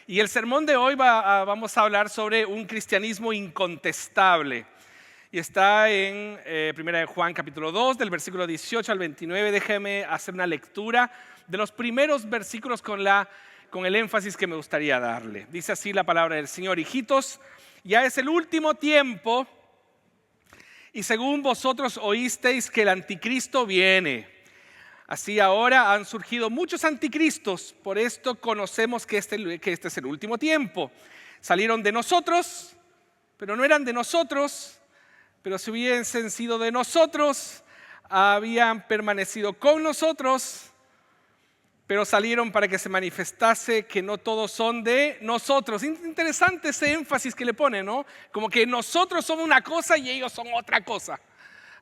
Y el sermón de hoy vamos a hablar sobre un cristianismo incontestable. Y está en 1 Juan capítulo 2, del versículo 18 al 29. Déjeme hacer una lectura de los primeros versículos con el énfasis que me gustaría darle. Dice así la palabra del Señor: hijitos, ya es el último tiempo, y según vosotros oísteis que el anticristo viene. Así ahora han surgido muchos anticristos, por esto conocemos que este es el último tiempo. Salieron de nosotros, pero no eran de nosotros, pero si hubiesen sido de nosotros, habían permanecido con nosotros, pero salieron para que se manifestase que no todos son de nosotros. Interesante ese énfasis que le pone, ¿no? Como que nosotros somos una cosa y ellos son otra cosa.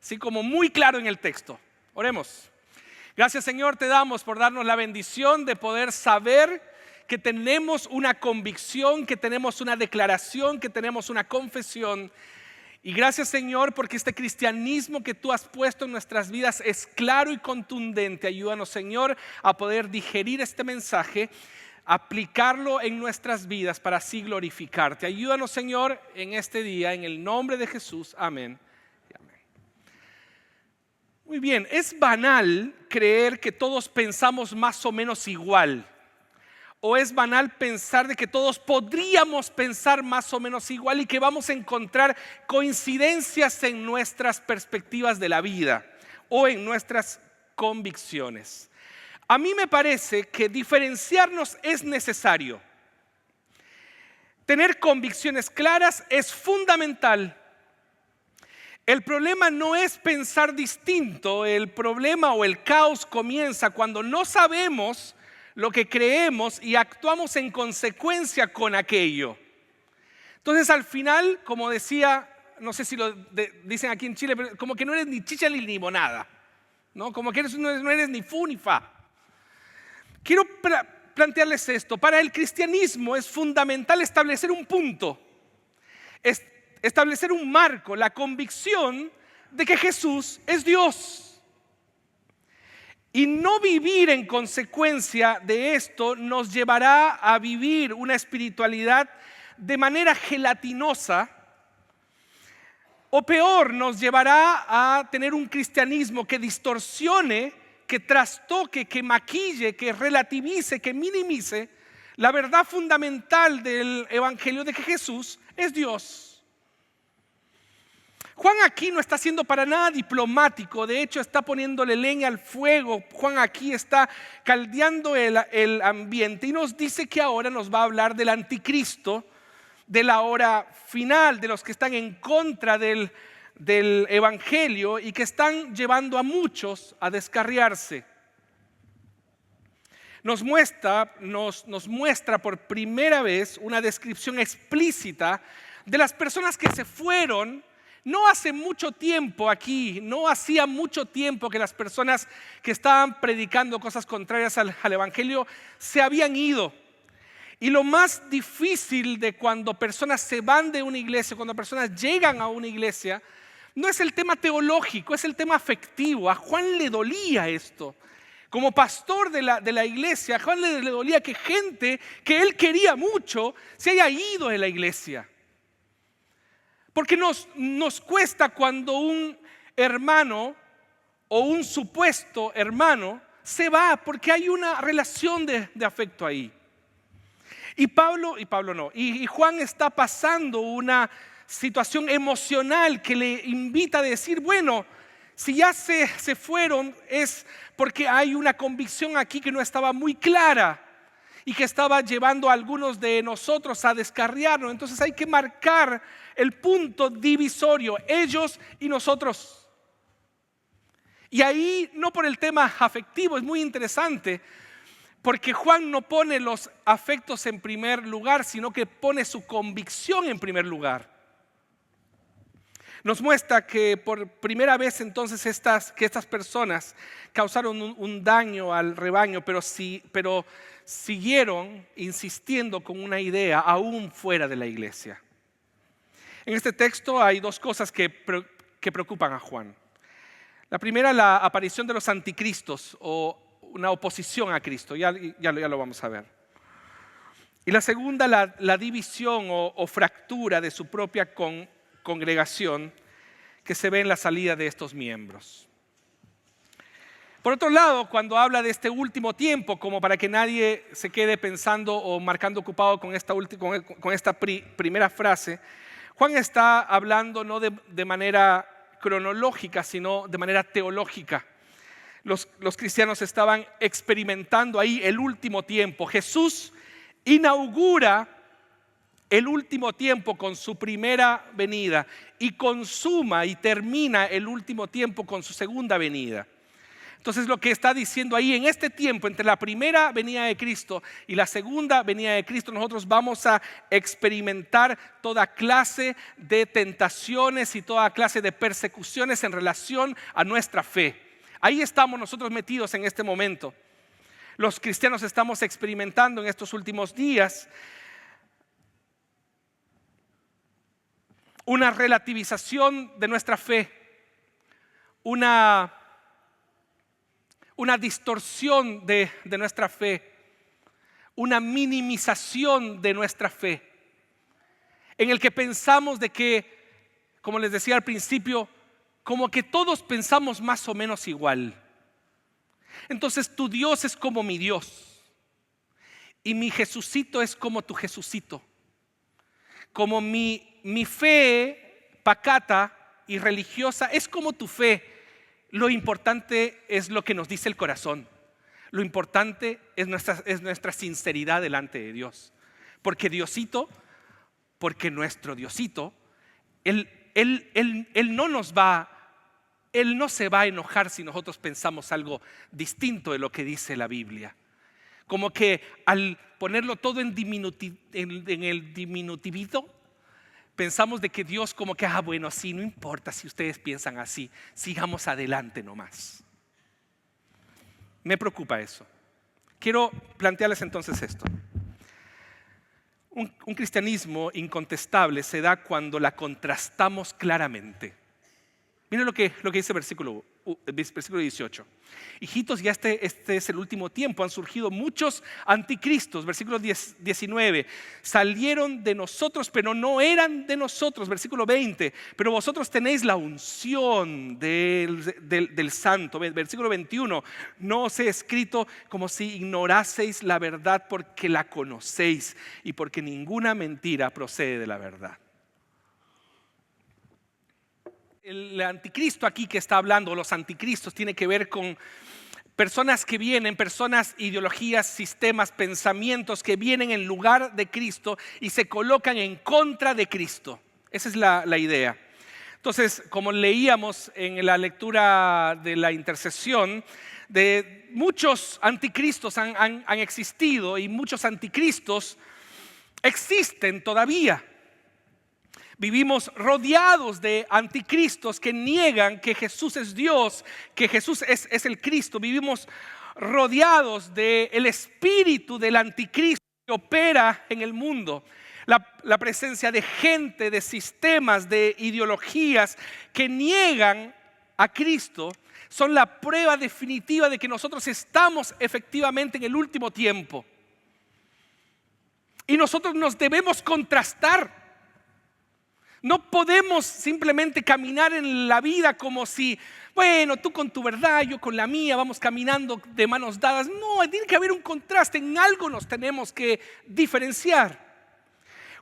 Así como muy claro en el texto. Oremos. Gracias, Señor, te damos por darnos la bendición de poder saber que tenemos una convicción, que tenemos una declaración, que tenemos una confesión. Y gracias, Señor, porque este cristianismo que tú has puesto en nuestras vidas es claro y contundente. Ayúdanos, Señor, a poder digerir este mensaje, aplicarlo en nuestras vidas para así glorificarte. Ayúdanos, Señor, en este día, en el nombre de Jesús. Amén. Muy bien, es banal creer que todos pensamos más o menos igual. O es banal pensar de que todos podríamos pensar más o menos igual y que vamos a encontrar coincidencias en nuestras perspectivas de la vida o en nuestras convicciones. A mí me parece que diferenciarnos es necesario. Tener convicciones claras es fundamental. El problema no es pensar distinto, el problema o el caos comienza cuando no sabemos lo que creemos y actuamos en consecuencia con aquello. Entonces al final, como decía, no sé si lo dicen aquí en Chile, pero como que no eres ni chicha ni limonada, ¿no? Como que no eres ni fu ni fa. Quiero plantearles esto: para el cristianismo es fundamental establecer un punto, establecer un marco, la convicción de que Jesús es Dios. Y no vivir en consecuencia de esto nos llevará a vivir una espiritualidad de manera gelatinosa, o peor, nos llevará a tener un cristianismo que distorsione, que trastoque, que maquille, que relativice, que minimice la verdad fundamental del evangelio de que Jesús es Dios. Juan aquí no está siendo para nada diplomático, de hecho está poniéndole leña al fuego. Juan aquí está caldeando el ambiente y nos dice que ahora nos va a hablar del anticristo, de la hora final, de los que están en contra del evangelio y que están llevando a muchos a descarriarse. Nos muestra por primera vez una descripción explícita de las personas que se fueron. No hace mucho tiempo aquí, no hacía mucho tiempo que las personas que estaban predicando cosas contrarias al evangelio se habían ido. Y lo más difícil de cuando personas se van de una iglesia, cuando personas llegan a una iglesia, no es el tema teológico, es el tema afectivo. A Juan le dolía esto. Como pastor de la iglesia, a Juan le dolía que gente que él quería mucho se haya ido de la iglesia. Porque nos cuesta cuando un hermano o un supuesto hermano se va, porque hay una relación de afecto ahí. Y Juan está pasando una situación emocional que le invita a decir, bueno, si ya se fueron es porque hay una convicción aquí que no estaba muy clara y que estaba llevando a algunos de nosotros a descarriarnos. Entonces hay que marcar el punto divisorio, ellos y nosotros. Y ahí no por el tema afectivo, es muy interesante, porque Juan no pone los afectos en primer lugar, sino que pone su convicción en primer lugar. Nos muestra que por primera vez entonces que estas personas causaron un daño al rebaño, pero siguieron insistiendo con una idea aún fuera de la iglesia. En este texto hay dos cosas que preocupan a Juan. La primera, la aparición de los anticristos o una oposición a Cristo. Ya lo vamos a ver. Y la segunda, la división o fractura de su propia congregación que se ve en la salida de estos miembros. Por otro lado, cuando habla de este último tiempo, como para que nadie se quede pensando o marcando ocupado con esta primera frase, Juan está hablando no de manera cronológica, sino de manera teológica. Los cristianos estaban experimentando ahí el último tiempo. Jesús inaugura el último tiempo con su primera venida y consuma y termina el último tiempo con su segunda venida. Entonces lo que está diciendo ahí, en este tiempo entre la primera venida de Cristo y la segunda venida de Cristo, nosotros vamos a experimentar toda clase de tentaciones y toda clase de persecuciones en relación a nuestra fe. Ahí estamos nosotros metidos en este momento. Los cristianos estamos experimentando en estos últimos días una relativización de nuestra fe, una distorsión de nuestra fe, una minimización de nuestra fe, en el que pensamos de que, como les decía al principio, como que todos pensamos más o menos igual. Entonces tu Dios es como mi Dios y mi Jesucito es como tu Jesucito. Como mi fe pacata y religiosa es como tu fe. Lo importante es lo que nos dice el corazón. Lo importante es nuestra sinceridad delante de Dios. Porque Diosito, porque nuestro Diosito, Él no se va a enojar si nosotros pensamos algo distinto de lo que dice la Biblia. Como que al ponerlo todo en el diminutivito, pensamos de que Dios como que, bueno, sí, no importa si ustedes piensan así, sigamos adelante nomás. Me preocupa eso. Quiero plantearles entonces esto. Un cristianismo incontestable se da cuando la contrastamos claramente. Miren lo que dice el versículo 18. Hijitos, ya este es el último tiempo. Han surgido muchos anticristos. Versículo 19. Salieron de nosotros, pero no eran de nosotros. Versículo 20. Pero vosotros tenéis la unción del santo. Versículo 21. No os he escrito como si ignoraseis la verdad, porque la conocéis y porque ninguna mentira procede de la verdad. El anticristo aquí que está hablando, los anticristos, tiene que ver con personas, ideologías, sistemas, pensamientos que vienen en lugar de Cristo y se colocan en contra de Cristo. Esa es la idea. Entonces, como leíamos en la lectura de la intercesión, de muchos anticristos han existido y muchos anticristos existen todavía. Vivimos rodeados de anticristos que niegan que Jesús es Dios, que Jesús es el Cristo. Vivimos rodeados del espíritu del anticristo que opera en el mundo. La presencia de gente, de sistemas, de ideologías que niegan a Cristo son la prueba definitiva de que nosotros estamos efectivamente en el último tiempo. Y nosotros nos debemos contrastar. No podemos simplemente caminar en la vida como si, bueno, tú con tu verdad, yo con la mía, vamos caminando de manos dadas. No, tiene que haber un contraste, en algo nos tenemos que diferenciar.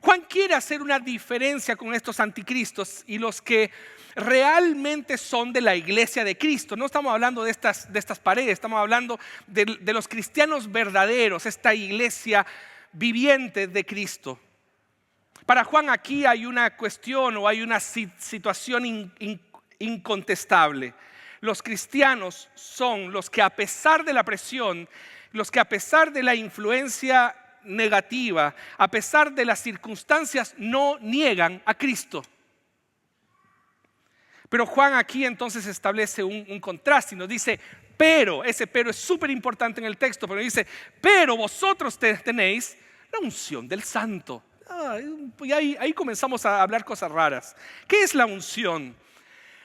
Juan quiere hacer una diferencia con estos anticristos y los que realmente son de la iglesia de Cristo. No estamos hablando de estas paredes, estamos hablando de los cristianos verdaderos, esta iglesia viviente de Cristo. Para Juan aquí hay una cuestión o hay una situación incontestable. Los cristianos son los que, a pesar de la presión, los que a pesar de la influencia negativa, a pesar de las circunstancias, no niegan a Cristo. Pero Juan aquí entonces establece un contraste y nos dice, pero, ese pero es súper importante en el texto, pero dice, pero vosotros tenéis la unción del Santo. Y ahí comenzamos a hablar cosas raras. ¿Qué es la unción?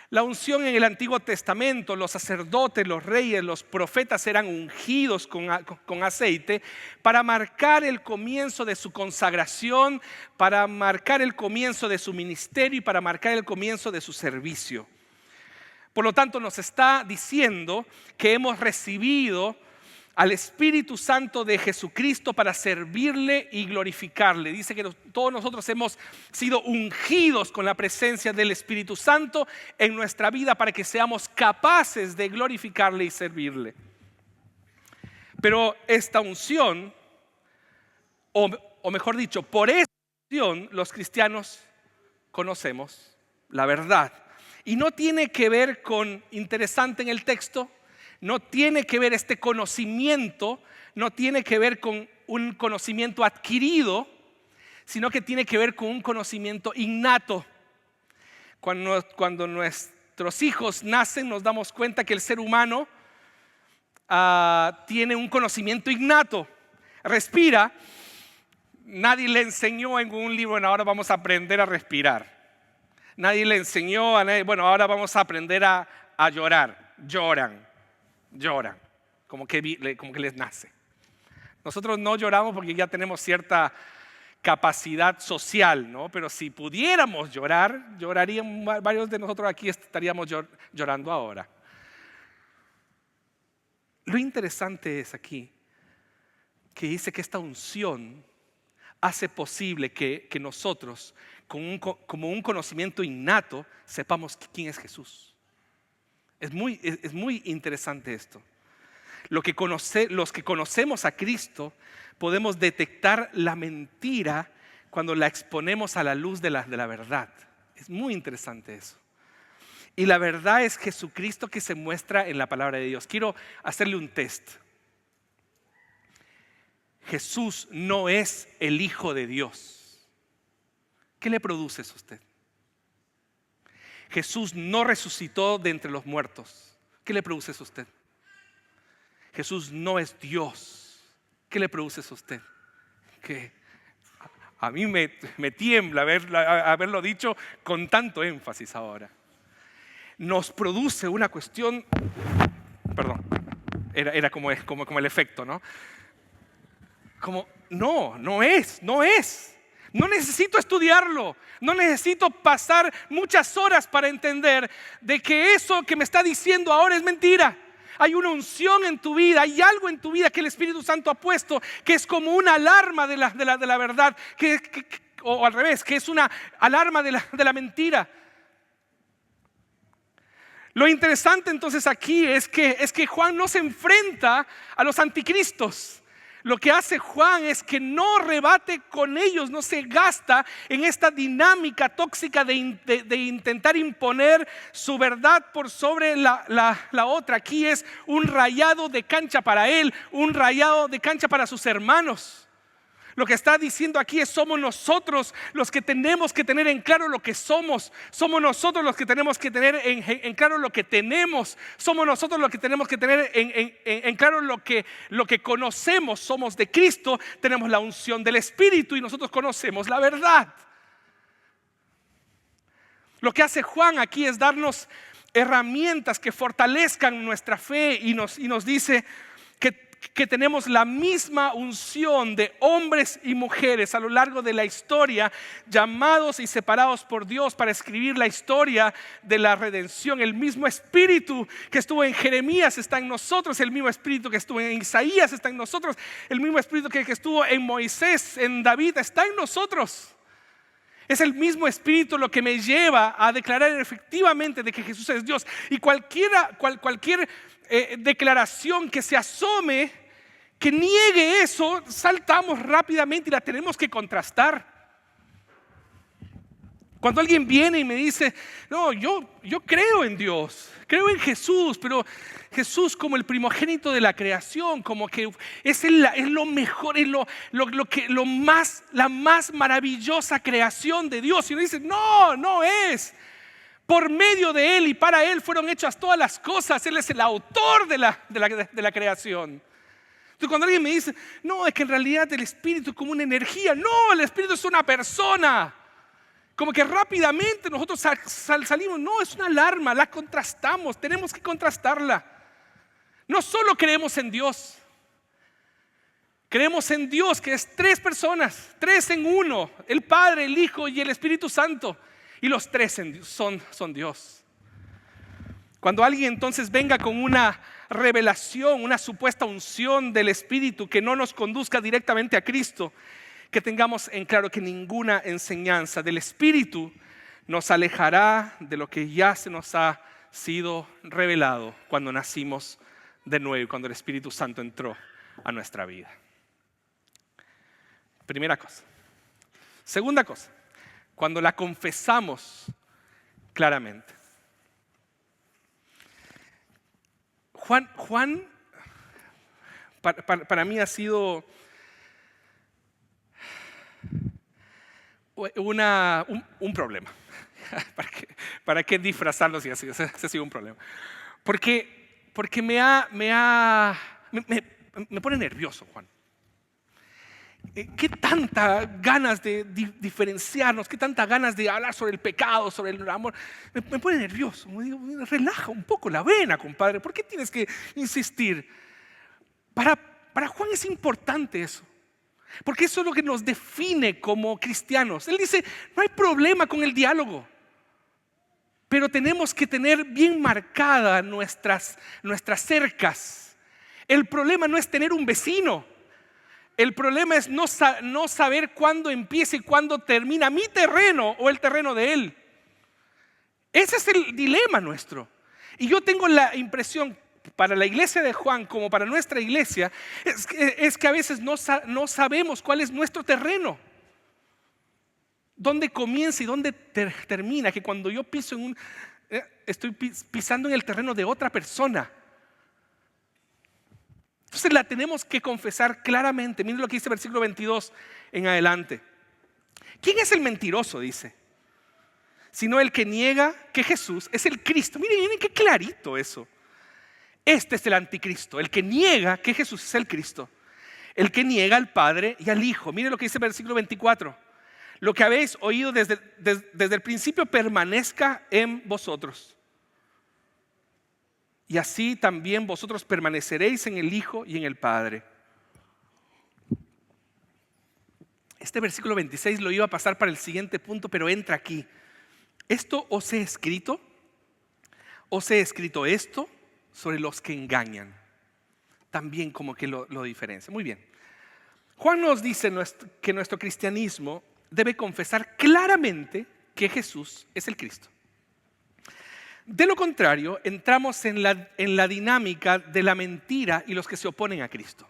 La unción en el Antiguo Testamento, los sacerdotes, los reyes, los profetas eran ungidos con aceite para marcar el comienzo de su consagración, para marcar el comienzo de su ministerio y para marcar el comienzo de su servicio. Por lo tanto, nos está diciendo que hemos recibido al Espíritu Santo de Jesucristo para servirle y glorificarle. Dice que todos nosotros hemos sido ungidos con la presencia del Espíritu Santo en nuestra vida para que seamos capaces de glorificarle y servirle. Pero esta unción, o mejor dicho, por esta unción los cristianos conocemos la verdad. Y no tiene que ver con, interesante en el texto, no tiene que ver este conocimiento, no tiene que ver con un conocimiento adquirido, sino que tiene que ver con un conocimiento innato. Cuando nuestros hijos nacen, nos damos cuenta que el ser humano tiene un conocimiento innato. Respira. Nadie le enseñó en un libro, ahora vamos a aprender a respirar. Nadie le enseñó, ahora vamos a aprender a llorar. Lloran, como que les nace. Nosotros no lloramos porque ya tenemos cierta capacidad social, ¿no? Pero si pudiéramos llorar, llorarían, varios de nosotros aquí estaríamos llorando ahora. Lo interesante es aquí que dice que esta unción hace posible que nosotros, como un conocimiento innato, sepamos quién es Jesús. Es muy interesante esto. Los que conocemos a Cristo podemos detectar la mentira cuando la exponemos a la luz de la verdad. Es muy interesante eso. Y la verdad es Jesucristo que se muestra en la palabra de Dios. Quiero hacerle un test. Jesús no es el Hijo de Dios. ¿Qué le produce eso a usted? Jesús no resucitó de entre los muertos. ¿Qué le produce eso a usted? Jesús no es Dios. ¿Qué le produce eso a usted? Que a mí me tiembla haberlo dicho con tanto énfasis ahora. Nos produce una cuestión, perdón, era como el efecto, ¿no? No es. No necesito estudiarlo, no necesito pasar muchas horas para entender de que eso que me está diciendo ahora es mentira. Hay una unción en tu vida, hay algo en tu vida que el Espíritu Santo ha puesto que es como una alarma de la verdad, o al revés, que es una alarma de la mentira. Lo interesante entonces aquí es que Juan no se enfrenta a los anticristos. Lo que hace Juan es que no rebate con ellos, no se gasta en esta dinámica tóxica de intentar imponer su verdad por sobre la otra. Aquí es un rayado de cancha para él, un rayado de cancha para sus hermanos. Lo que está diciendo aquí es: somos nosotros los que tenemos que tener en claro lo que somos. Somos nosotros los que tenemos que tener en claro lo que tenemos. Somos nosotros los que tenemos que tener en claro lo que conocemos. Somos de Cristo, tenemos la unción del Espíritu y nosotros conocemos la verdad. Lo que hace Juan aquí es darnos herramientas que fortalezcan nuestra fe y nos dice que tenemos la misma unción de hombres y mujeres a lo largo de la historia, llamados y separados por Dios para escribir la historia de la redención. El mismo Espíritu que estuvo en Jeremías está en nosotros, el mismo Espíritu que estuvo en Isaías está en nosotros, el mismo Espíritu que estuvo en Moisés, en David, está en nosotros. Es el mismo Espíritu lo que me lleva a declarar efectivamente de que Jesús es Dios. Y cualquier declaración que se asome, que niegue eso, saltamos rápidamente y la tenemos que contrastar. Cuando alguien viene y me dice: no, yo creo en Dios, creo en Jesús, pero Jesús como el primogénito de la creación, como que es lo mejor, es la más maravillosa creación de Dios. Y uno dice: no es. Por medio de Él y para Él fueron hechas todas las cosas. Él es el autor de la creación. Entonces cuando alguien me dice: no, es que en realidad el Espíritu es como una energía. No, el Espíritu es una persona. como que rápidamente nosotros salimos. No, es una alarma, la contrastamos, tenemos que contrastarla. No solo creemos en Dios, creemos en Dios que es 3 personas, 3 en uno, el Padre, el Hijo y el Espíritu Santo. Y los 3 son Dios. Cuando alguien entonces venga con una revelación, una supuesta unción del Espíritu que no nos conduzca directamente a Cristo, que tengamos en claro que ninguna enseñanza del Espíritu nos alejará de lo que ya se nos ha sido revelado cuando nacimos de nuevo y cuando el Espíritu Santo entró a nuestra vida. Primera cosa. Segunda cosa, cuando la confesamos claramente. Juan para mí ha sido un problema. ¿Para qué disfrazarlo si así? Ese ha sido un problema. Porque me pone nervioso, Juan. ¿Qué tanta ganas de diferenciarnos? ¿Qué tanta ganas de hablar sobre el pecado, sobre el amor? Me pone nervioso. Me digo, relaja un poco la vena, compadre. ¿Por qué tienes que insistir? Para Juan es importante eso. Porque eso es lo que nos define como cristianos. Él dice, no hay problema con el diálogo. Pero tenemos que tener bien marcadas nuestras cercas. El problema no es tener un vecino. El problema es no saber cuándo empieza y cuándo termina mi terreno o el terreno de él. Ese es el dilema nuestro. Y yo tengo la impresión, para la iglesia de Juan como para nuestra iglesia, es que a veces no sabemos cuál es nuestro terreno. ¿Dónde comienza y dónde termina? Que cuando yo piso estoy pisando en el terreno de otra persona. Entonces la tenemos que confesar claramente. Miren lo que dice el versículo 22 en adelante. ¿Quién es el mentiroso? Dice. Sino el que niega que Jesús es el Cristo. Miren qué clarito eso. Este es el anticristo, el que niega que Jesús es el Cristo. El que niega al Padre y al Hijo. Miren lo que dice el versículo 24. Lo que habéis oído desde el principio permanezca en vosotros. Y así también vosotros permaneceréis en el Hijo y en el Padre. Este versículo 26 lo iba a pasar para el siguiente punto, pero entra aquí. Esto os he escrito esto sobre los que engañan. También como que lo diferencia. Muy bien. Juan nos dice que nuestro cristianismo debe confesar claramente que Jesús es el Cristo. De lo contrario, entramos en la dinámica de la mentira y los que se oponen a Cristo.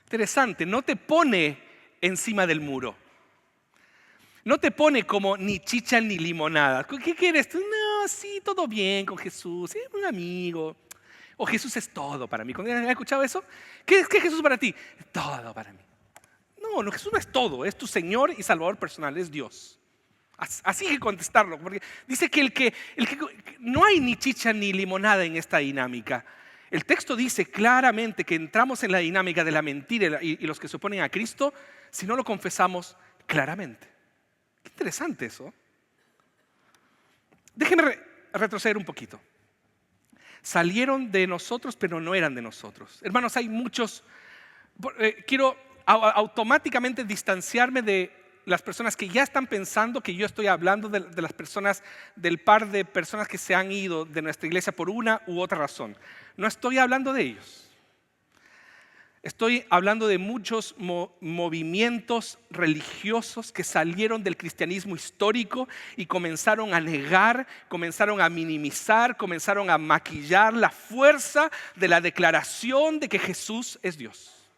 Interesante, no te pone encima del muro. No te pone como ni chicha ni limonada. ¿Qué quieres tú? No, sí, todo bien con Jesús, es un amigo. O Jesús es todo para mí. ¿Has escuchado eso? ¿Qué es Jesús para ti? Todo para mí. No, Jesús no es todo, es tu Señor y Salvador personal, es Dios. Así que contestarlo, porque dice que no hay ni chicha ni limonada en esta dinámica. El texto dice claramente que entramos en la dinámica de la mentira y los que se oponen a Cristo si no lo confesamos claramente. Qué interesante eso. Déjenme retroceder un poquito. Salieron de nosotros, pero no eran de nosotros. Hermanos, hay muchos. Quiero automáticamente distanciarme de las personas que ya están pensando que yo estoy hablando de las personas, del par de personas que se han ido de nuestra iglesia por una u otra razón. No estoy hablando de ellos. Estoy hablando de muchos movimientos religiosos que salieron del cristianismo histórico y comenzaron a negar, comenzaron a minimizar, comenzaron a maquillar la fuerza de la declaración de que Jesús es Dios.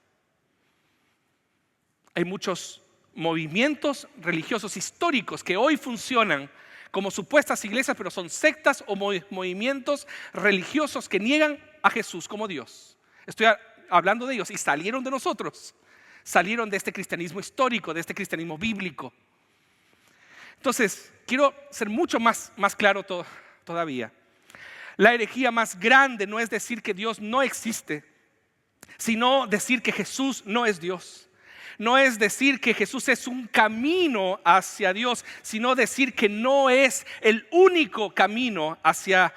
Hay muchos movimientos religiosos históricos que hoy funcionan como supuestas iglesias, pero son sectas o movimientos religiosos que niegan a Jesús como Dios. Estoy hablando de ellos y salieron de nosotros, salieron de este cristianismo histórico, de este cristianismo bíblico. Entonces, quiero ser mucho más claro todavía. La herejía más grande no es decir que Dios no existe, sino decir que Jesús no es Dios. No es decir que Jesús es un camino hacia Dios, sino decir que no es el único camino hacia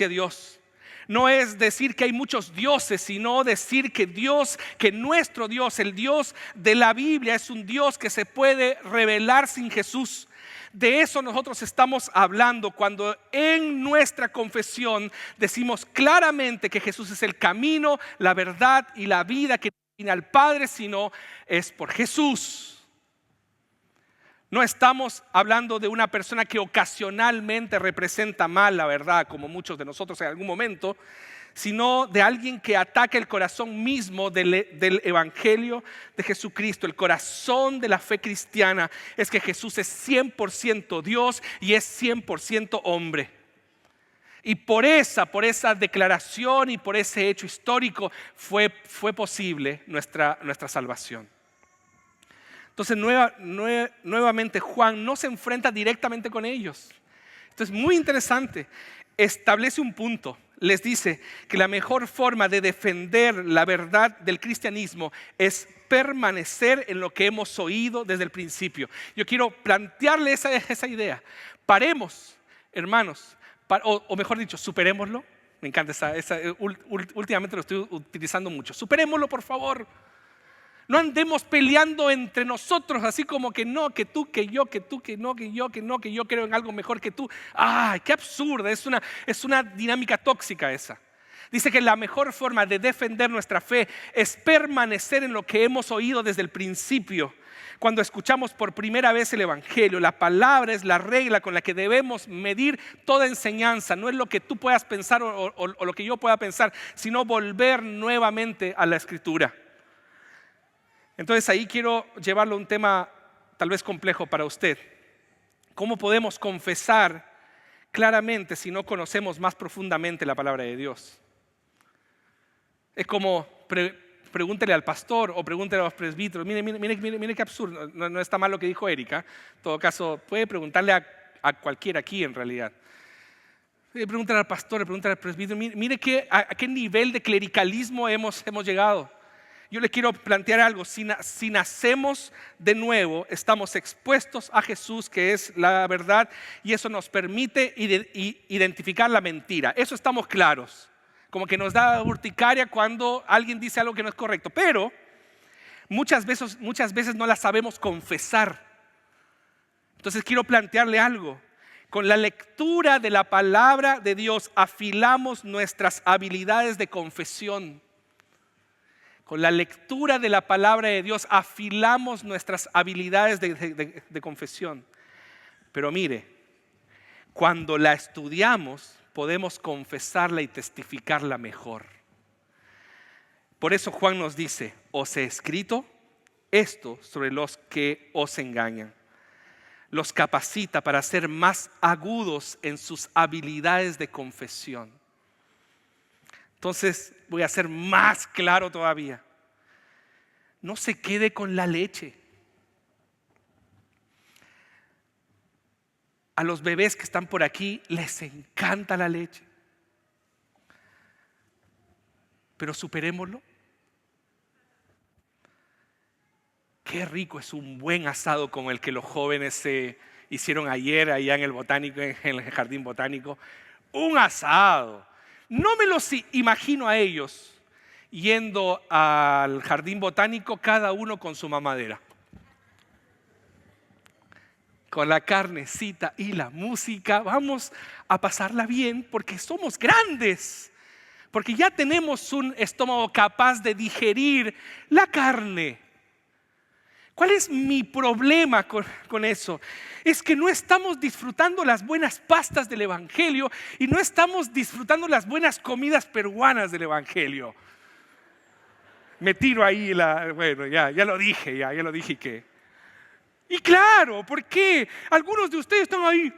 Dios. No es decir que hay muchos dioses, sino decir que nuestro Dios, el Dios de la Biblia, es un Dios que se puede revelar sin Jesús. De eso nosotros estamos hablando cuando en nuestra confesión decimos claramente que Jesús es el camino, la verdad y la vida, que no viene al Padre sino es por Jesús. No estamos hablando de una persona que ocasionalmente representa mal la verdad, como muchos de nosotros en algún momento, sino de alguien que ataca el corazón mismo del Evangelio de Jesucristo. El corazón de la fe cristiana es que Jesús es 100% Dios y es 100% hombre. Y por esa declaración y por ese hecho histórico fue posible nuestra salvación. Entonces nuevamente Juan no se enfrenta directamente con ellos. Esto es muy interesante. Establece un punto. Les dice que la mejor forma de defender la verdad del cristianismo es permanecer en lo que hemos oído desde el principio. Yo quiero plantearle esa idea. Paremos, hermanos, o mejor dicho, superémoslo. Me encanta últimamente lo estoy utilizando mucho. Superémoslo, por favor. No andemos peleando entre nosotros así como que no, que tú, que yo, que tú, que no, que yo, que no, que yo creo en algo mejor que tú. ¡Ay, qué absurda! Es una dinámica tóxica esa. Dice que la mejor forma de defender nuestra fe es permanecer en lo que hemos oído desde el principio. Cuando escuchamos por primera vez el Evangelio, la palabra es la regla con la que debemos medir toda enseñanza. No es lo que tú puedas pensar o lo que yo pueda pensar, sino volver nuevamente a la Escritura. Entonces ahí quiero llevarlo a un tema tal vez complejo para usted. ¿Cómo podemos confesar claramente si no conocemos más profundamente la palabra de Dios? Es como pregúntele al pastor o pregúntele a los presbíteros. Mire qué absurdo. No está mal lo que dijo Erika. En todo caso, puede preguntarle a cualquiera aquí en realidad. Pregúntale al pastor, pregúntale al presbítero. Mire a qué nivel de clericalismo hemos llegado. Yo le quiero plantear algo. Si nacemos de nuevo, estamos expuestos a Jesús, que es la verdad, y eso nos permite identificar la mentira. Eso estamos claros. Como que nos da urticaria cuando alguien dice algo que no es correcto. Pero muchas veces no la sabemos confesar. Entonces quiero plantearle algo. Con la lectura de la palabra de Dios afilamos nuestras habilidades de confesión. Con la lectura de la palabra de Dios afilamos nuestras habilidades de confesión. Pero mire, cuando la estudiamos podemos confesarla y testificarla mejor. Por eso Juan nos dice: os he escrito esto sobre los que os engañan. Los capacita para ser más agudos en sus habilidades de confesión. Entonces voy a ser más claro todavía. No se quede con la leche. A los bebés que están por aquí les encanta la leche. Pero superémoslo. Qué rico es un buen asado como el que los jóvenes se hicieron ayer allá en el jardín botánico. Un asado. No me los imagino a ellos yendo al jardín botánico, cada uno con su mamadera, con la carnecita y la música. Vamos a pasarla bien porque somos grandes, porque ya tenemos un estómago capaz de digerir la carne. ¿Cuál es mi problema con eso? Es que no estamos disfrutando las buenas pastas del Evangelio y no estamos disfrutando las buenas comidas peruanas del Evangelio. Me tiro ahí bueno, ya lo dije, ya lo dije que. Y claro, ¿por qué? Algunos de ustedes están ahí.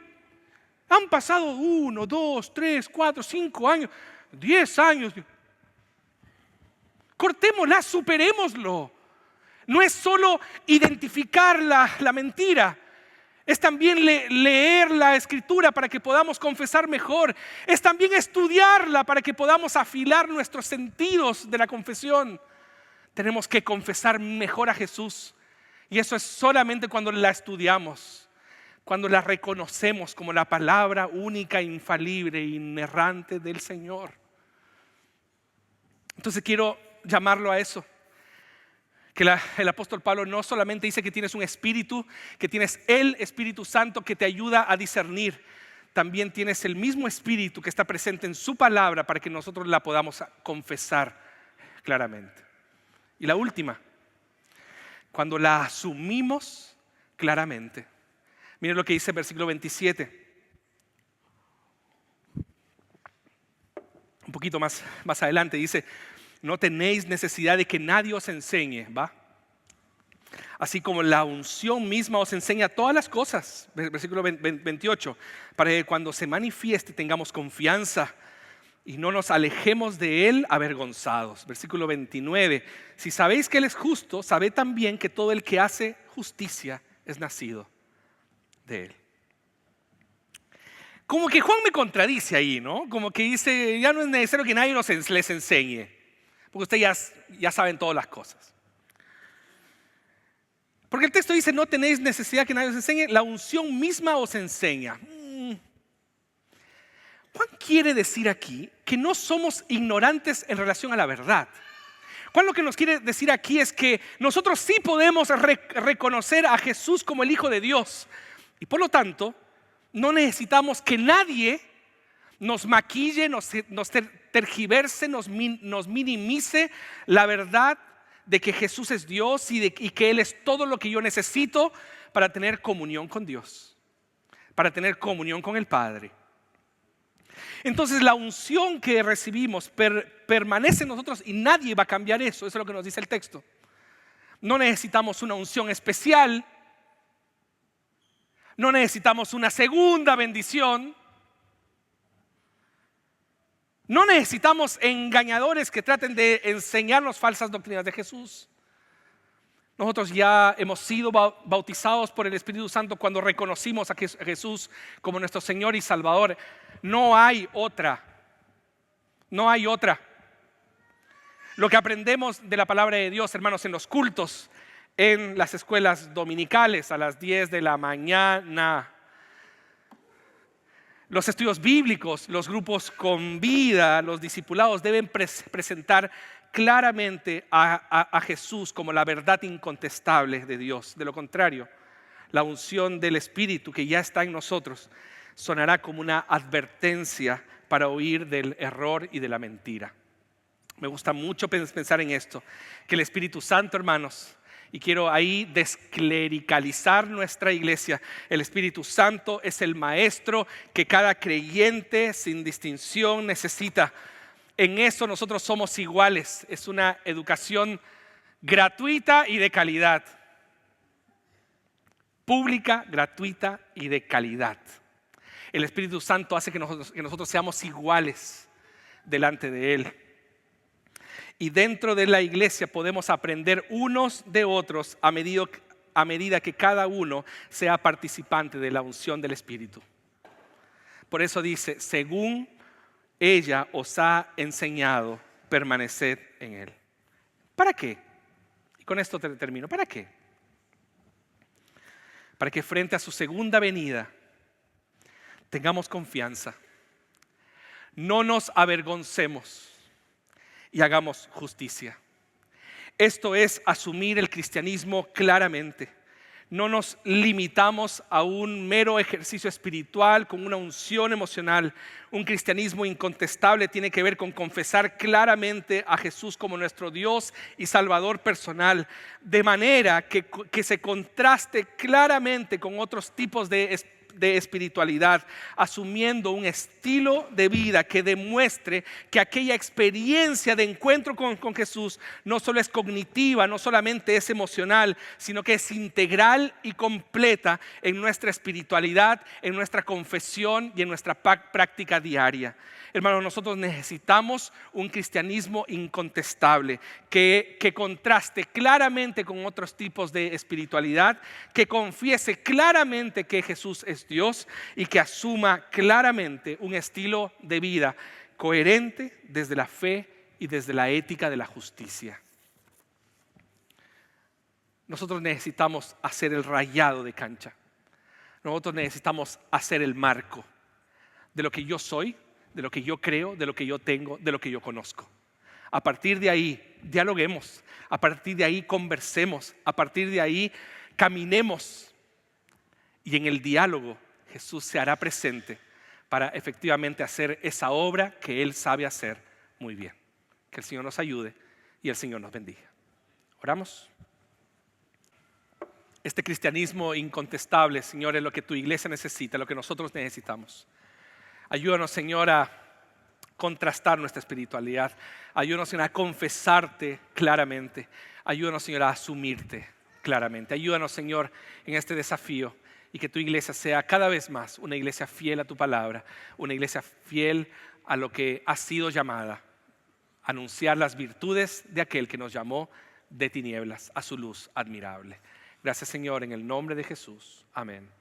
Han pasado 1, 2, 3, 4, 5 años, 10 años. Cortémosla, superémoslo. No es solo identificar la mentira, es también leer la Escritura para que podamos confesar mejor. Es también estudiarla para que podamos afilar nuestros sentidos de la confesión. Tenemos que confesar mejor a Jesús Y eso es solamente cuando la estudiamos, cuando la reconocemos como la palabra única, infalible e inerrante del Señor. Entonces quiero llamarlo a eso. Que el apóstol Pablo no solamente dice que tienes un espíritu, que tienes el Espíritu Santo que te ayuda a discernir. También tienes el mismo espíritu que está presente en su palabra para que nosotros la podamos confesar claramente. Y la última, cuando la asumimos claramente. Miren lo que dice el versículo 27. Un poquito más adelante dice: no tenéis necesidad de que nadie os enseñe, ¿va? Así como la unción misma os enseña todas las cosas, versículo 28, para que cuando se manifieste tengamos confianza y no nos alejemos de él avergonzados. Versículo 29, si sabéis que él es justo, sabed también que todo el que hace justicia es nacido de él. Como que Juan me contradice ahí, ¿no? Como que dice, ya no es necesario que nadie les enseñe, porque ustedes ya saben todas las cosas. Porque el texto dice, no tenéis necesidad que nadie os enseñe, la unción misma os enseña. Juan quiere decir aquí que no somos ignorantes en relación a la verdad. Juan lo que nos quiere decir aquí es que nosotros sí podemos reconocer a Jesús como el Hijo de Dios. Y por lo tanto, no necesitamos que nadie nos maquille, nos tergiverse, nos minimice la verdad de que Jesús es Dios y que Él es todo lo que yo necesito para tener comunión con Dios, para tener comunión con el Padre. Entonces la unción que recibimos permanece en nosotros y nadie va a cambiar eso. Eso es lo que nos dice el texto. No necesitamos una unción especial, no necesitamos una segunda bendición, no necesitamos engañadores que traten de enseñarnos falsas doctrinas de Jesús. Nosotros ya hemos sido bautizados por el Espíritu Santo cuando reconocimos a Jesús como nuestro Señor y Salvador. No hay otra. No hay otra. Lo que aprendemos de la palabra de Dios, hermanos, en los cultos, en las escuelas dominicales a las 10 de la mañana, los estudios bíblicos, los grupos con vida, los discipulados deben presentar claramente a Jesús como la verdad incontestable de Dios. De lo contrario, la unción del Espíritu que ya está en nosotros sonará como una advertencia para huir del error y de la mentira. Me gusta mucho pensar en esto, que el Espíritu Santo, hermanos, y quiero ahí desclericalizar nuestra iglesia. El Espíritu Santo es el maestro que cada creyente sin distinción necesita. En eso nosotros somos iguales. Es una educación gratuita y de calidad. Pública, gratuita y de calidad. El Espíritu Santo hace que nosotros seamos iguales delante de Él. Y dentro de la iglesia podemos aprender unos de otros a medida que cada uno sea participante de la unción del Espíritu. Por eso dice, según ella os ha enseñado, permaneced en Él. ¿Para qué? Y con esto termino. ¿Para qué? Para que frente a su segunda venida tengamos confianza, no nos avergoncemos y hagamos justicia. Esto es asumir el cristianismo claramente. No nos limitamos a un mero ejercicio espiritual con una unción emocional. Un cristianismo incontestable tiene que ver con confesar claramente a Jesús como nuestro Dios y Salvador personal, de manera que se contraste claramente con otros tipos de espiritualidad, asumiendo un estilo de vida que demuestre que aquella experiencia de encuentro con Jesús no solo es cognitiva, no solamente es emocional, sino que es integral y completa en nuestra espiritualidad, en nuestra confesión y en nuestra práctica diaria. Hermanos, nosotros necesitamos un cristianismo incontestable que contraste claramente con otros tipos de espiritualidad, que confiese claramente que Jesús es Dios y que asuma claramente un estilo de vida coherente desde la fe y desde la ética de la justicia. nosotros necesitamos hacer el rayado de cancha. Nosotros necesitamos hacer el marco de lo que yo soy, de lo que yo creo, de lo que yo tengo, de lo que yo conozco. A partir de ahí, dialoguemos. A partir de ahí, conversemos. A partir de ahí, caminemos. Y en el diálogo, Jesús se hará presente para efectivamente hacer esa obra que Él sabe hacer muy bien. Que el Señor nos ayude y el Señor nos bendiga. ¿Oramos? Este cristianismo incontestable, Señor, es lo que tu iglesia necesita, lo que nosotros necesitamos. Ayúdanos, Señor, a contrastar nuestra espiritualidad. Ayúdanos, Señor, a confesarte claramente. Ayúdanos, Señor, a asumirte claramente. Ayúdanos, Señor, en este desafío y que tu iglesia sea cada vez más una iglesia fiel a tu palabra, una iglesia fiel a lo que ha sido llamada, anunciar las virtudes de aquel que nos llamó de tinieblas a su luz admirable. Gracias, Señor, en el nombre de Jesús. Amén.